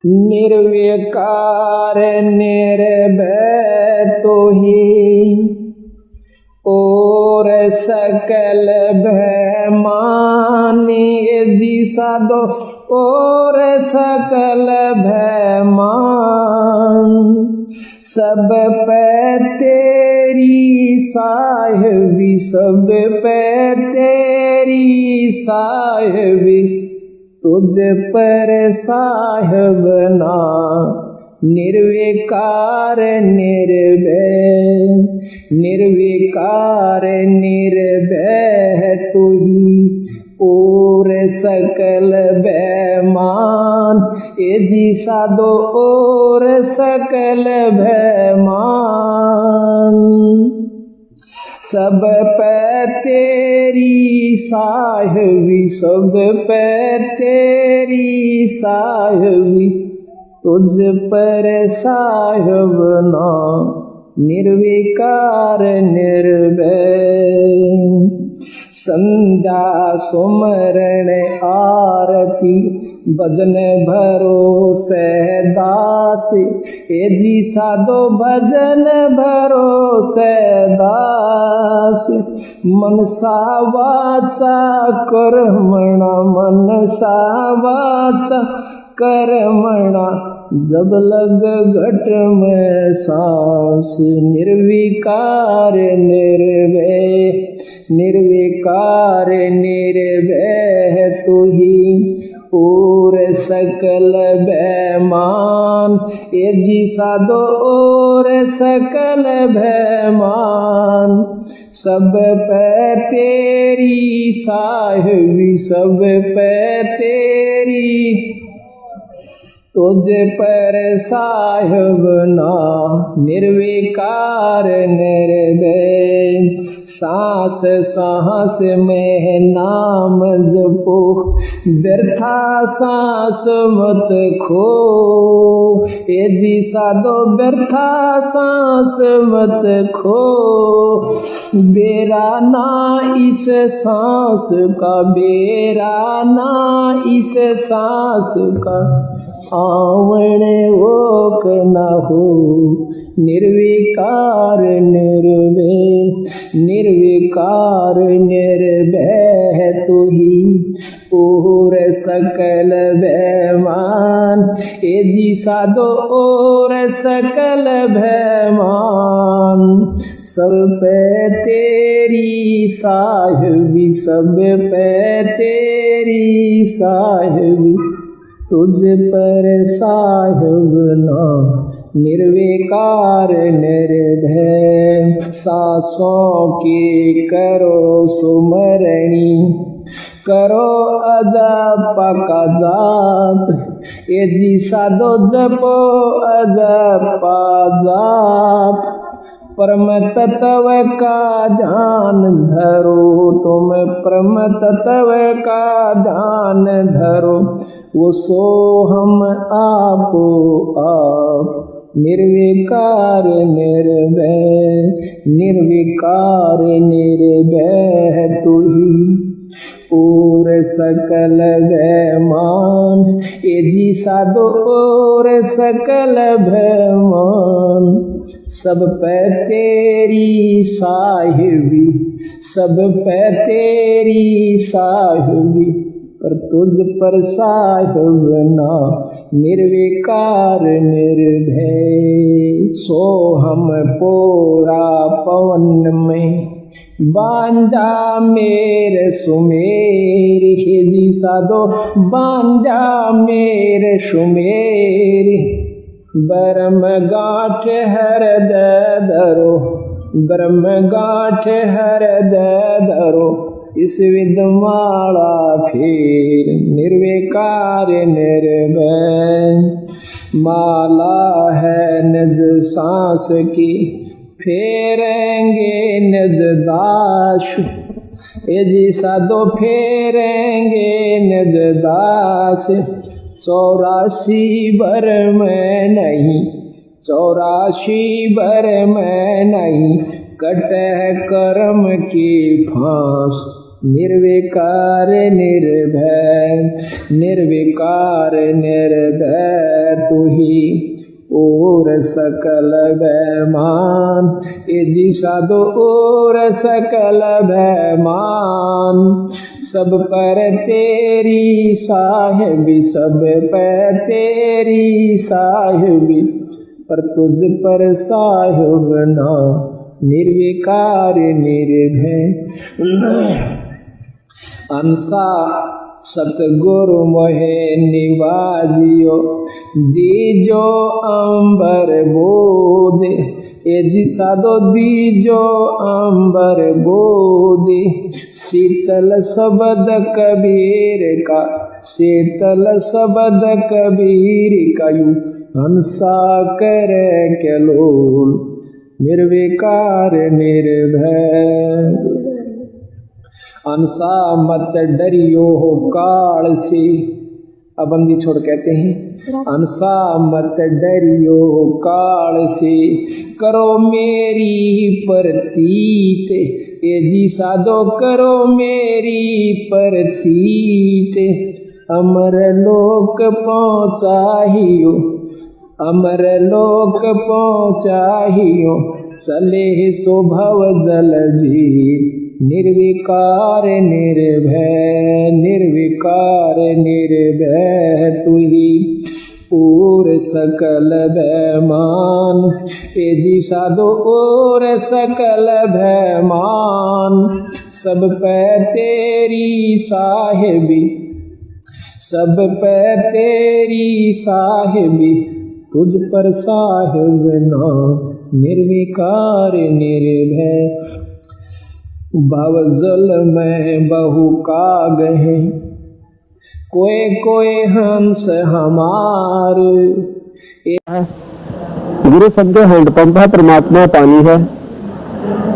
निर्विकार निर्भय तो ही और सकल भय मानिए जी साधो और सकल भय मान सब पे तेरी साहिबी सब पे तेरी साहिबी तुझ पर साहिब ना निर्विकार निर्भय निर्विकार निर्भय तू ही और सकल भय मान ए जी साधो और सकल भय मान सब पे तेरी साहिबी सब पे तेरी साहिबी तुझ पर साहिब ना निर्विकार निर्भय संध्या सुमरण आरती भजन भरोसे दास ए जी साधो भजन भरोसे दास मनसा वाचा कर्मणा मनसा वाचा कर्मणा जब लग घट में सांस निर्विकार निर्भय निर्विकार निर्भय तू ही और सकल भय मान ए जी साधो और सकल भय मान सब पे तेरी साहिबी सब पे तेरी तुझ पर साहिब ना निर्विकार निर्भय सांस सांस में नाम जपो व्यर्था सांस मत खो ए जी साधो व्यर्था सांस मत खो बेरा ना इस सांस का बेरा ना इस सांस का आवण ओक न हो निर्विकार निर्भय निर्विकार निर्भय तू ही और सकल भय मान ए जी साधो और सकल भय मान सब पे तेरी साहिबी सब पे तेरी साहिबी तुझ पर साहिब ना निर्विकार निर्भय सांसों की करो सुमरणी करो अजप का जाप ए जी साधो जपो अजप जाप परम तत्व का ध्यान धरो तुम परम तत्व का ध्यान धरो वो सो हम आपो आप निर्विकार निर्भय निर्विकार निर्भय तू ही और सकल भय मान ए जी साधो और सकल भय मान सब पे तेरी साहिबी सब पे तेरी साहिबी पर तुझ पर साहिब ना निर्विकार निर्भय सो हम पोरा पवन में बांधा मेरे सुमेर हे जी साधो बांधा मेरे सुमेर ब्रह्म गांठ हृदय धरो ब्रह्म गांठ हृदय धरो इस विद्यमाला फिर निर्विकार निर्भय माला है निज सांस की फेरेंगे निज दास ए जी साधो फेरेंगे निज दास 84 भर में नहीं 84 भर में नहीं कटे कर्म की फांस निर्विकार निर्भय, निर्विकार निर्भय तू ही और सकल भयमान। ए जी साधो और सकल भयमान, सब पर तेरी साहिबी, सब पर तेरी साहिबी, पर तुझ पर साहिब ना, निर्विकार निर्भय। अंसा सतगुरु मोहे निवाजियो, दीजो अंबर बोध। ए जी साधो दीजो अंबर बोध, शीतल शब्द कबीर का, शीतल शब्द कबीर का यू हंसा करे केलोल, निर्विकार निर्भय। अंसा मत डरियो हो काल से, अब बंदी छोड़ कहते हैं, अंसा मत डरियो हो काल से, करो मेरी प्रतीत। ए जी साधो करो मेरी प्रतीत, अमर लोक पहुँचाहियो, अमर लोक पहुँचाहियो, चले सो भव जल जी, निर्विकार निर्भय, निर्विकार निर्भय तू ही और सकल भयमान। ए जी साधो और सकल भयमान, सब पे तेरी साहिबी, सब पे तेरी साहिबी, तुझ पर साहिब ना, निर्विकार निर्भय। भवजल में बहु काग है, कोई कोई हंस हमार। गुरु शब्द हैंडपंप है, परमात्मा पानी है।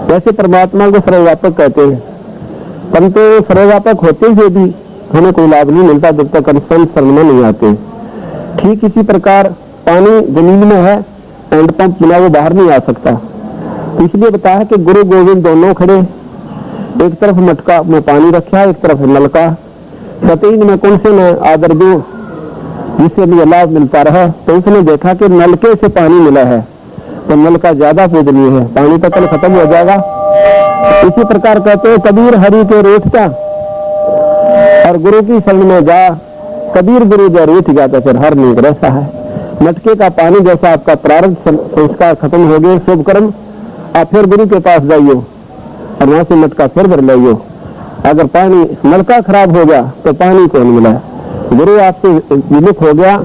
वैसे परमात्मा को सर्वव्यापक कहते हैं, परंतु सर्वव्यापक होते हुए भी हमें कोई लाभ नहीं मिलता जब तक अनुसंध शरण में नहीं आते। ठीक इसी प्रकार पानी जमीन में है, हैंडपंप बिना वो बाहर नहीं आ सकता। तो इसलिए बताया कि गुरु गोविंद दोनों खड़े, एक तरफ मटका में पानी रखा, एक तरफ नलका। सतीन में कौन से न आदर दो जिससे भी लाभ मिलता रहा। तो उसने देखा कि नलके से पानी मिला है तो नलका ज्यादा पूजनीय है, पानी तो कल खत्म हो जाएगा। इसी प्रकार कहते हैं कबीर हरि के रूठ का और गुरु की शरण में जा, कबीर गुरु जो रूठ गया तो फिर हर नीक रहता है। मटके का पानी जैसा आपका प्रारब्ध संस्कार खत्म हो गए, शुभ कर्म, आप फिर गुरु के पास जाइयो और वहां से मटका फिर भर लाइयो। अगर पानी नलका खराब हो गया तो पानी को नहीं मिला। गुरु आपसे विमुख हो गया,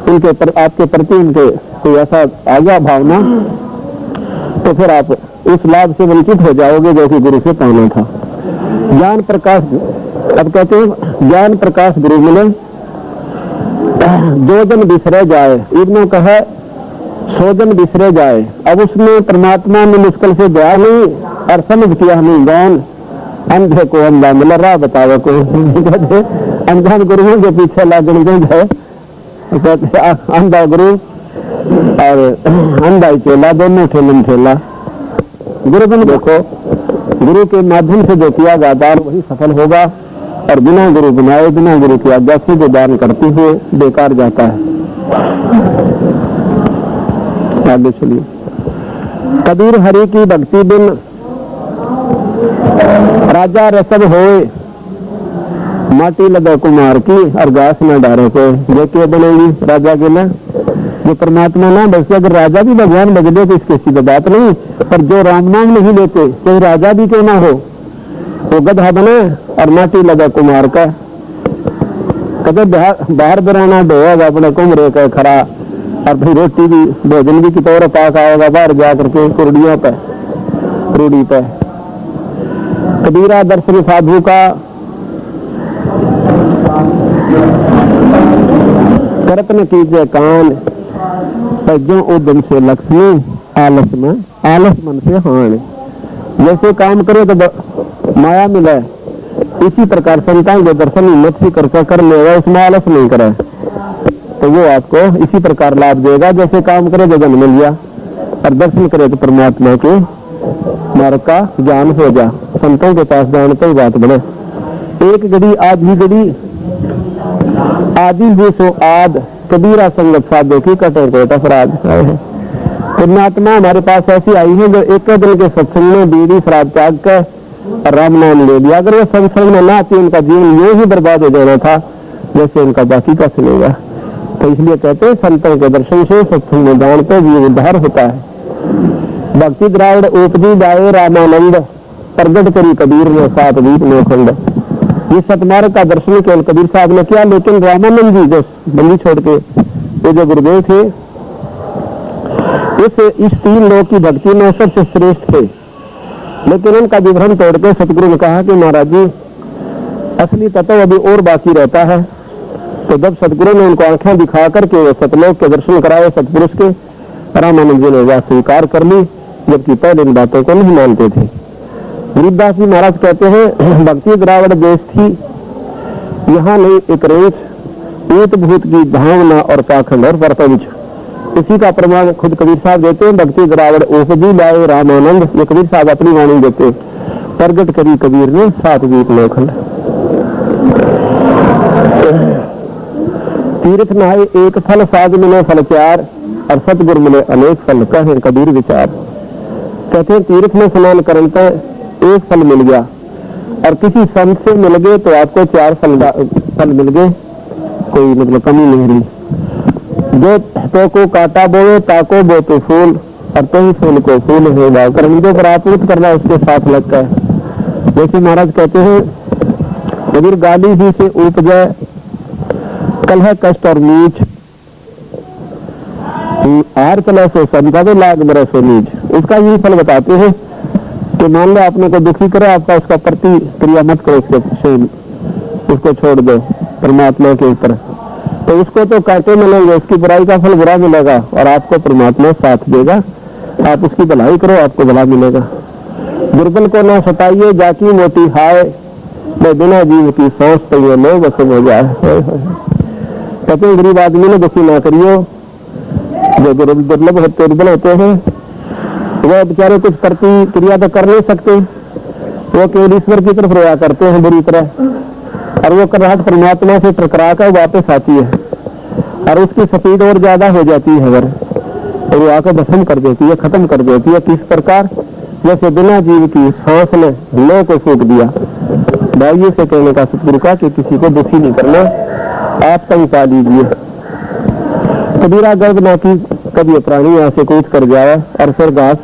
उनके आपके प्रति उनके कोई ऐसा आ गया भावना, तो फिर आप उस लाभ से वंचित हो जाओगे जो कि गुरु से पाना था। ज्ञान प्रकाश, अब कहते हैं ज्ञान प्रकाश गुरु मिले, दो जन बिसरे जाए, इन्हों कहा 100 जन बिसरे जाए। अब उसमें परमात्मा ने मुश्किल से दया नहीं और समझ किया नहीं, गौन अंधे को अंधा मिला, राह बतावे को अनजान गुरुओं के पीछे लागन गए, अंधा गुरु और अंधा ही चेला, दोनों ठेलन ठेला। गुरु बन देखो, गुरु के माध्यम से जो किया जाता है वही सफल होगा, और बिना गुरु बनाए, बिना गुरु की आज्ञा से जो दान करते हुए बेकार जाता है। आगे चलिए। कबीर हरि की भक्ति बिन राजा रसद होए, माटी लगा कुमार की और घास न डारे को। देखिए बनेगी राजा के लिए, जो परमात्मा ना बसे, अगर राजा भी भगवान बज दे तो इसकी सीधी बात नहीं, पर जो राम नाम नहीं लेते कोई राजा भी क्यों ना हो, वो गधा बने और माटी लगा कुमार का। कदे बाहर बराना ढोएगा अपने कुमरे का खरा, और फिर रोटी भी भोजन भी कितोर पास आएगा बाहर जाकर के कुर्डियों पे, रूढ़ी पे। कबीरा दर्शन साधु का करत न कीजिए कान, जो उद्यम से लक्ष्मी आलस मन से हान। जैसे काम करे तो माया मिले, इसी प्रकार संतान के दर्शन हिम्मत से करके कर लेगा, उसमें आलस नहीं करे तो वो आपको इसी प्रकार लाभ देगा। जैसे काम करे तो जन्म मिल गया और दर्शन करे तो परमात्मा के मार्ग का ज्ञान हो जा। संतों के पास जाने पर ही बात बने। एक घड़ी आधी घड़ी आदि भी सो आद, कबीरा संगत साधो की कटे कोट अपराध। पुण्यात्मा हमारे पास ऐसी आई है जो एक दिन के सत्संग में बीड़ी शराब त्याग कर राम नाम ले लिया। अगर वो सत्संग में ना आती उनका जीवन यूं ही बर्बाद हो जाना था जैसे उनका बाकी का सुनेगा। तो इसलिए कहते हैं संतों के दर्शन से सत्संग में जान पे जीव उद्धार होता है। भक्ति द्राविड़ उपजी जाए रामानंद, प्रगट करी कबीर ने सात दीप में खंड। ये सतमार्ग का दर्शन केवल कबीर साहब ने किया, लेकिन रामानंद जी जो बंदी छोड़ के ये जो गुरुदेव थे इस तीन लोग की भक्ति में सबसे श्रेष्ठ थे। लेकिन उनका विभ्रम तोड़ के सतगुरु ने कहा कि महाराज जी असली तत्व अभी और बाकी रहता है। तो जब सतगुरु ने उनको आंखें दिखा करके वो सतलोक के दर्शन कराए सतपुरुष के, रामानंद जी ने वह स्वीकार कर ली, जबकि पहले इन बातों को नहीं मानते थे। गरीबदास जी महाराज कहते हैं भक्ति द्राविड़ देश थी, यहाँ नहीं एक रेस, ऊत भूत की भावना और पाखंड और प्रपंच। इसी का प्रमाण खुद कबीर साहब देते हैं। भक्ति द्राविड़ उपजी लाए रामानंद, ये कबीर साहब अपनी वाणी देते। प्रगट करी कबीर ने सात दीप में खंड। तीर्थ नहाए एक फल, साज मिले फल चार, और सतगुरु मिले अनेक फल, कहे कबीर विचार। कहते हैं तीर्थ में स्नान करने पर एक फल मिल गया, और किसी संत से मिल गए तो आपको चार फल मिल गए, कोई मतलब कमी नहीं रही। जो तो को काटा बोए ताको बो तो फूल, और तो ही फूल को फूल है करने पर आपूर्त करना उसके साथ लगता है। जैसे महाराज कहते हैं कबीर गाली ही से उपजे कलह कष्ट और नीच, आर कलह से संता तो लाग बरस हो नीच। उसका यही फल बताते हैं कि मान लो आपने को दुखी करे, आपका उसका प्रतिक्रिया मत करो, उसको छोड़ दो परमात्मा के ऊपर, तो उसको तो कांटे मिलेंगे, उसकी बुराई का फल बुरा मिलेगा, और आपको परमात्मा साथ देगा। आप उसकी भलाई करो, आपको भला मिलेगा। दुर्बल को ना सताइए जाकी मोटी हाय, मैं बिना जीव की सांस तो ये लो बस हो जाए। कहते गरीब आदमी ने दुखी ना करियो, जो दुर्लभ होते दुर्बल होते हैं वह बेचारे कुछ प्रतिक्रिया तो कर नहीं सकते, वो केवल ईश्वर की तरफ रोया करते हैं बुरी तरह, और वो कराहट परमात्मा से टकरा कर वापस आती है, और उसकी स्पीड और ज्यादा हो जाती है अगर, और वो आकर भस्म कर देती है, खत्म कर देती है। किस प्रकार? जैसे बिना जीव की सांस ने लो को फूक दिया। भाइयों से कहने का सतगुरु का कि किसी को दुखी नहीं करना, आप कहीं पा लीजिए। कबीरा गर्भ ना की कभी प्राणी यहाँ से कूच कर जाए, और फिर घास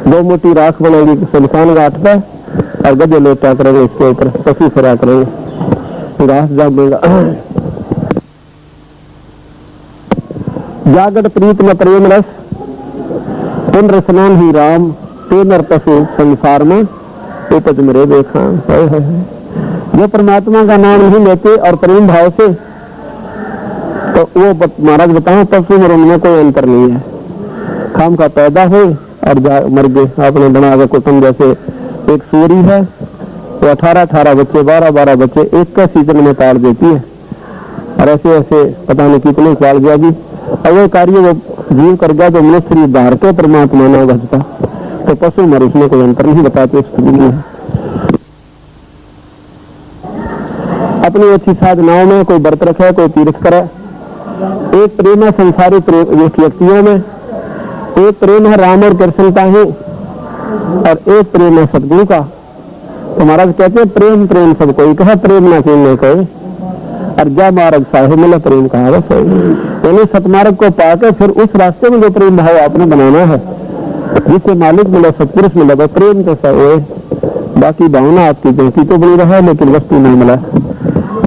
दो मोटी राख बनाएगी सुनसान घाट पर, और गधे लोटा करेंगे इसके ऊपर, पशु फिरा करेंगे, घास जागेगा। जागट प्रीत में प्रेम रस, पुण्य स्नान ही राम, ते नर पशु संसार में उपज मेरे देखा। जो परमात्मा का नाम नहीं लेते और प्रेम भाव से, तो वो महाराज बताओ पशु में उनमें कोई अंतर नहीं है। खाम का पैदा हो और मर गए, आपने बना के कुटुंब। जैसे एक सूरी है, वो 18 बच्चे 12 बच्चे एक का सीजन में पाल देती है, और ऐसे ऐसे पता नहीं कितने पाल गया भी, और वो कार्य वो जीव कर गया जो मनुष्य धार के परमात्मा न घटता। तो पशु मर उसमें कोई अंतर नहीं बताते है। अपनी अच्छी साधनाओं में कोई व्रत रखे, कोई तीर्थ करे। एक प्रेम है संसारी व्यक्तियों में, एक प्रेम है राम और कृष्ण का ही, और एक प्रेम है सतगुरु का। तो महाराज कहते हैं प्रेम प्रेम सब कोई कहा, प्रेम ना कोई न कहे, और जा मार्ग साहे मिले प्रेम कहा। बस यानी सतमार्ग को पाकर फिर उस रास्ते में जो प्रेम भाव आपने बनाना है, जिससे मालिक मिले सतपुरुष मिले, वह प्रेम के साथ। बाकी भावना आपकी जैसी तो बनी रहा, लेकिन वस्तु नहीं मिला।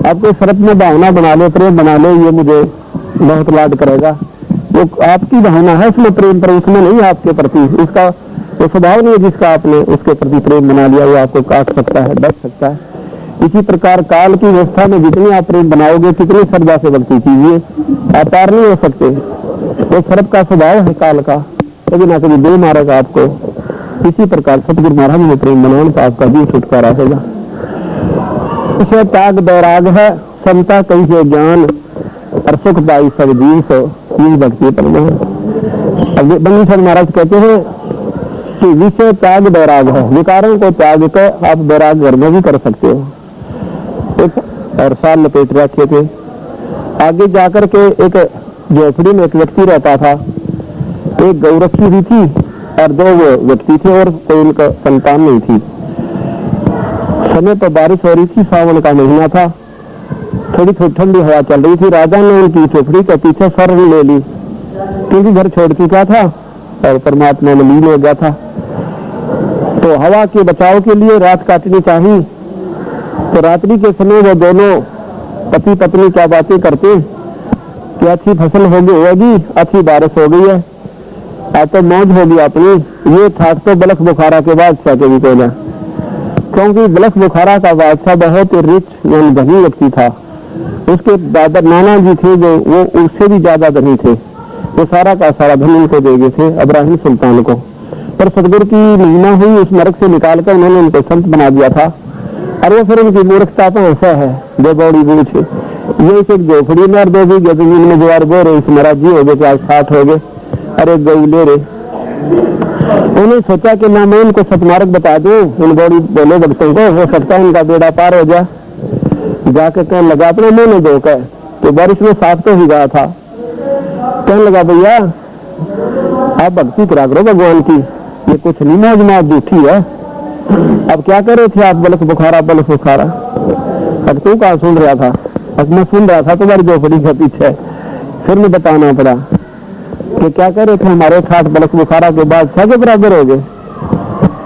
आपको शरत में भावना बना लो, प्रेम बना लो, ये मुझे बहुत लाड करेगा, वो आपकी भावना है उसमें प्रेम, पर उसमें नहीं आपके प्रति उसका वो स्वभाव नहीं है जिसका आपने उसके प्रति प्रेम बना लिया, वो आपको काट सकता है, डर सकता है। इसी प्रकार काल की व्यवस्था में जितनी आप प्रेम बनाओगे, कितनी श्रद्धा से भक्ति कीजिए, आप पार नहीं हो सकते। वो शरत का स्वभाव है काल का, कभी ना कभी दे मारेगा आपको। इसी प्रकार सतगुरु महाराज ने प्रेम बनाने तो आपका भी छुटकारा होगा। इसे त्याग बैराग है, समता कही है ज्ञान, और सुख पाई सब जीव सो, यही भक्ति परम है। बंदी महाराज कहते हैं कि विषय त्याग बैराग है। विकारों को त्याग कर आप बैराग घर में भी कर सकते हो। एक और साल लपेट रखे थे। आगे जाकर के एक झोपड़ी में एक व्यक्ति रहता था। एक गौ रखी हुई थी और 2 व्यक्ति थे और कोई उनका संतान नहीं थी। समय पर बारिश हो रही थी, सावन का महीना था, थोड़ी थोड़ी ठंडी हवा चल रही थी। राजा ने उनकी झोपड़ी के पीछे शरण ले ली, क्योंकि घर छोड़ चुका था और परमात्मा में लीन हो गया था। तो हवा के बचाव के लिए रात काटनी चाहिए। तो रात्रि के समय वो दोनों पति पत्नी क्या बातें करते कि अच्छी फसल होगी, अच्छी बारिश हो गई है, आज तो मौज होगी अपनी। ये ठाट तो बलख बुखारा के बादशाह के भी कहना, क्योंकि बलख बुखारा का बादशाह बहुत ही रिच यानी धनी व्यक्ति था। उसके दादा नाना जी थे जो वो उससे भी ज्यादा धनी थे। वो सारा का सारा धन उनको दे गए थे, इब्राहिम सुल्तान को। पर सदगुरु की महिमा हुई, उस नरक से निकालकर उन्होंने उनको संत बना दिया था। और वो फिर उनकी मूर्खता तो ऐसा है बेबौड़ी बूझ, ये एक झोपड़ी में और 2 बीघे जमीन में ज्वार बो रहे, इस महाराज जी हो गए, आज 60 हो गए, अरे गऊ ले रहे। उन्होंने सोचा कि ना मैं इनको सतमार्ग बता दूं, इन बौड़ी बोले भक्तों को, हो सकता है इनका बेड़ा पार हो जाए। जाकर कहने लगा अपने मुंह में धोकर, तो बारिश में साफ तो ही गया था। कहने लगा भैया आप भक्ति करा करो भगवान की, ये कुछ नहीं मौज मौज झूठी है। अब क्या कर रहे थे आप? बलख बुखारा बलख बुखारा। अब तू कहाँ सुन रहा था? अब मैं सुन रहा था तुम्हारी झोपड़ी के पीछे। फिर मैं बताना पड़ा कि क्या कर रहे थे, हमारे 60 बलख बुखारा के बाद 6 के बराबर हो गए।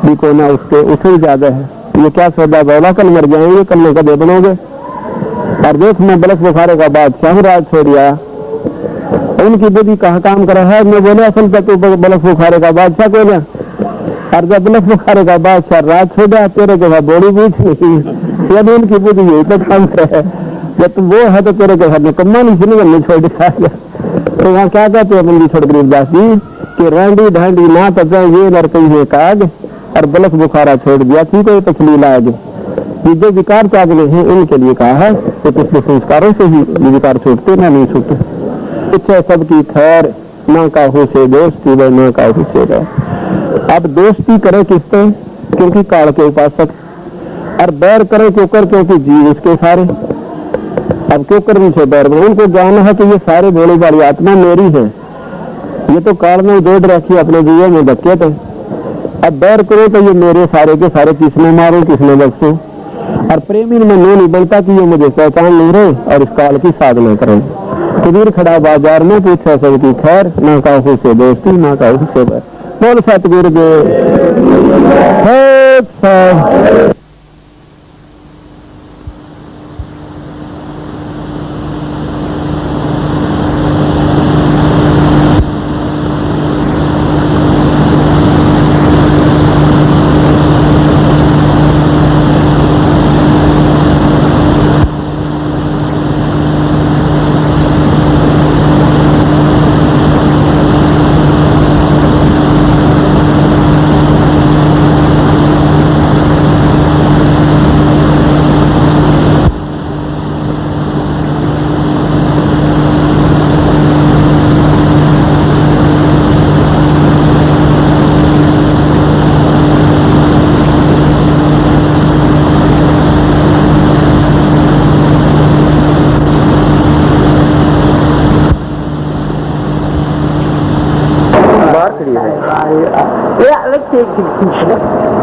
भी कोई ना उससे भी ज्यादा है। ये क्या सौदा बोला, कल मर जाएंगे, कल में कदे बनोगे। और देख मैं बलख बुखारे का बादशाह राज छोड़िया, उनकी बुद्धि कहाँ काम कर रहा है। मैं बोले असल पे तू बलख बुखारे का बादशाह को ना, और जब बलख बुखारे का बादशाह राज छोड़ा तेरे के बाद बॉडी बूझ नहीं, यदि उनकी बुद्धि यही तो काम करे, जब वो है तो तेरे के घर में कम्मा नहीं सुनी छोड़ दिखाएगा। तो वहाँ क्या कहते हैं बंदी छोड़ गरीबदास जी कि रांडी ढांडी ना तब ये नर कही काग, और बलख बुखारा छोड़ दिया ठीक है तस्ली लाग। ये जो विकार त्यागने हैं इनके लिए कहा है कि पिछले संस्कारों से ही ये विकार छूटते ना नहीं छूटते। इच्छा सबकी खैर ना काहू से दोस्ती व ना काहू से बैर। अब दोस्ती करे किससे? क्योंकि काल के उपासक, और बैर करे क्यों कर? क्योंकि जीव उसके सारे। अब क्यों कर उनसे बैर? उनको ज्ञान है कि ये सारे भोले वाली आत्मा मेरी है, ये तो काल में दौड़ रखी अपने जीवों में धक्के थे। अब बैर करो तो ये मेरे सारे के सारे किसने मारो किसने बख्शो। और प्रेमी में नहीं बनता कि ये मुझे पहचान नहीं रहे और इस काल की साधना करें। कबीर खड़ा बाजार में पूछा सबकी खैर, ना काहू से दोस्ती ना काहू से बैर। बोल सतगुरु देव। ये अलग से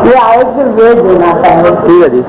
ये आयत देना है। ठीक है जी।